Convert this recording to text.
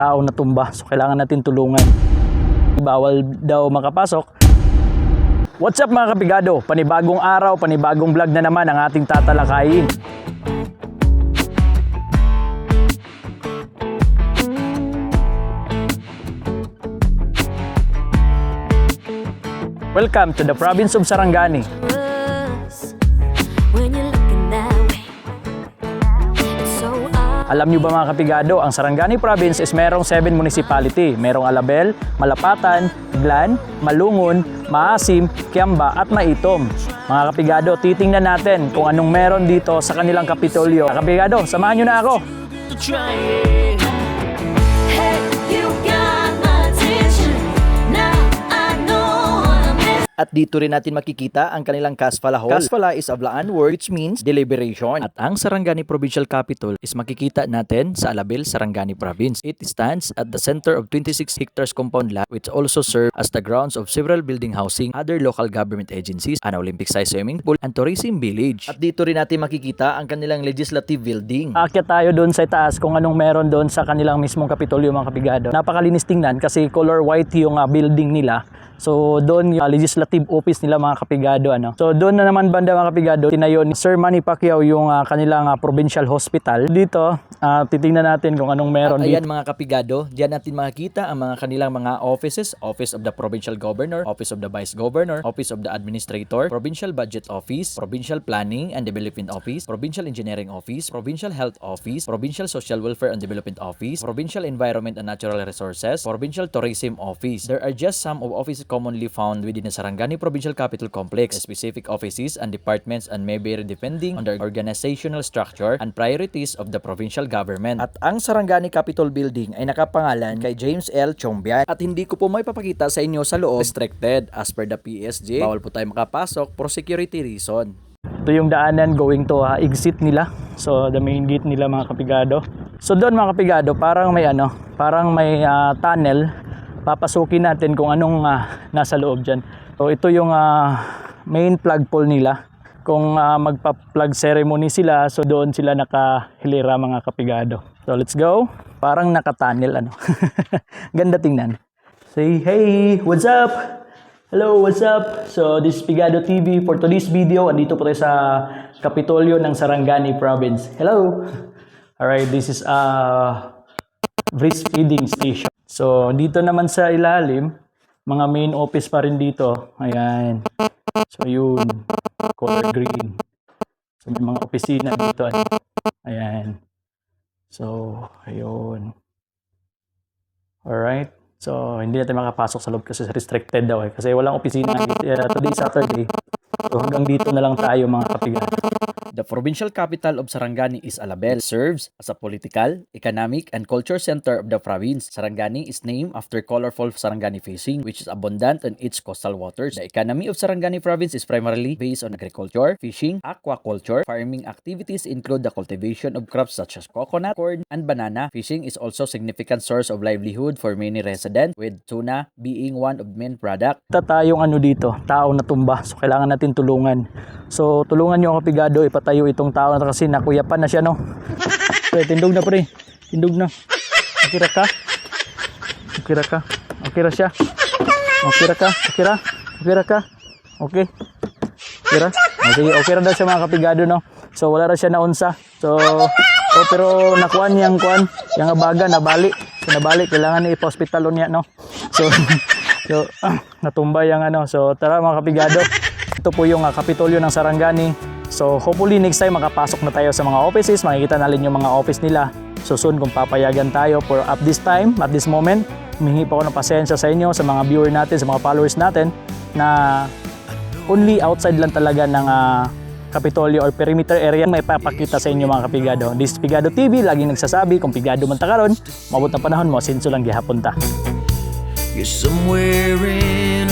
tao na tumba. So kailangan natin tulungan. Bawal daw makapasok. What's up mga kapigado? Panibagong araw, panibagong vlog na naman ang ating tatalakayin. Welcome to the province of Sarangani. Alam nyo ba mga kapigado, ang Sarangani Province is merong 7 municipality. Merong Alabel, Malapatan, Glan, Malungon, Maasim, Kiamba at Maitom. Mga kapigado, titingnan natin kung anong meron dito sa kanilang kapitolyo. Mga kapigado, samahan nyo na ako. At dito rin natin makikita ang kanilang Kasfala Hall. Kasfala is a Blaan word which means deliberation. At ang Sarangani Provincial Capital is makikita natin sa Alabel, Sarangani Province. It stands at the center of 26 hectares compound lot which also serve as the grounds of several building housing, other local government agencies, an Olympic-sized swimming pool, and tourism village. At dito rin natin makikita ang kanilang legislative building. Aakyat tayo doon sa itaas kung anong meron doon sa kanilang mismong kapitolyo mga kapigado. Napakalinis tingnan kasi color white yung building nila. So doon yung legislative office nila mga kapigado. So doon na naman banda mga kapigado, tinayo ni Sir Manny Pacquiao yung kanilang provincial hospital. Dito, titingnan natin kung anong meron dito. Ayan mga kapigado, diyan natin makikita ang mga kanilang mga offices. Office of the Provincial Governor, Office of the Vice Governor, Office of the Administrator, Provincial Budget Office, Provincial Planning and Development Office, Provincial Engineering Office, Provincial Health Office, Provincial Social Welfare and Development Office, Provincial Environment and Natural Resources, Provincial Tourism Office. There are just some of offices commonly found within the Sarangani Provincial Capital Complex. Specific offices and departments and may vary depending on the organizational structure and priorities of the provincial government. At ang Sarangani Capitol Building ay nakapangalan kay James L. Chombiat. At hindi ko po may papakita sa inyo sa loob. Restricted as per the PSG. Bawal po tayo makapasok for security reason. Ito yung daanan going to exit nila. So the main gate nila mga kapigado. So doon mga kapigado, parang may tunnel. Papasukin natin kung anong nasa loob dyan. So ito yung main plug pole nila. Kung magpa-plug ceremony sila, so doon sila nakahilira mga kapigado. So let's go. Parang naka-tunnel Ganda tingnan. Say hey, what's up? Hello, what's up? So this is Pigado TV. For today's video, andito po tayo sa Kapitolyo ng Sarangani Province. Hello. Alright, this is breastfeeding station. So, dito naman sa ilalim, mga main office pa rin dito. Ayan. So, yun. Color green. So, may mga opisina dito. Ayan. So, ayun. Alright. So, hindi natin makapasok sa loob kasi restricted daw kasi walang opisina dito. Today, Saturday. So, hanggang dito na lang tayo mga kapigado. The provincial capital of Sarangani is Alabel. It serves as a political, economic, and culture center of the province. Sarangani is named after colorful Sarangani fishing, which is abundant in its coastal waters. The economy of Sarangani province is primarily based on agriculture, fishing, aquaculture. Farming activities include the cultivation of crops such as coconut, corn, and banana. Fishing is also a significant source of livelihood for many residents, with tuna being one of the main products. Tayong dito, tao na tumba. So kailangan natin tulungan. So tulungan nyo ang kapigado, ipatayo itong tao na kasi nakuyapan na siya Pre, tindog na pre. Tindog na. Okira ka? Okira ka? Okira siya? Okira ka? Okira? Okira ka? Okay. Okira? Okay, okira daw siya mga kapigado So wala ra siya naunsa. So pero nakuan yang abaga nabali. So nabali kailangan ni ipa-hospital niya So natumba yang So tara mga kapigado. Ito po yung kapitolyo ng Sarangani. So hopefully next time makapasok na tayo sa mga offices, makikita natin yung mga office nila. So soon kung papayagan tayo for at this moment, humingi pa ako ng pasensya sa inyo, sa mga viewer natin, sa mga followers natin na only outside lang talaga ng Kapitolyo or perimeter area may papakita sa inyo mga kapigado. This is Pigado TV, laging nagsasabi kung pigado man ta karon, maabot na panahon mo sinso lang gihapon ta. You're somewhere in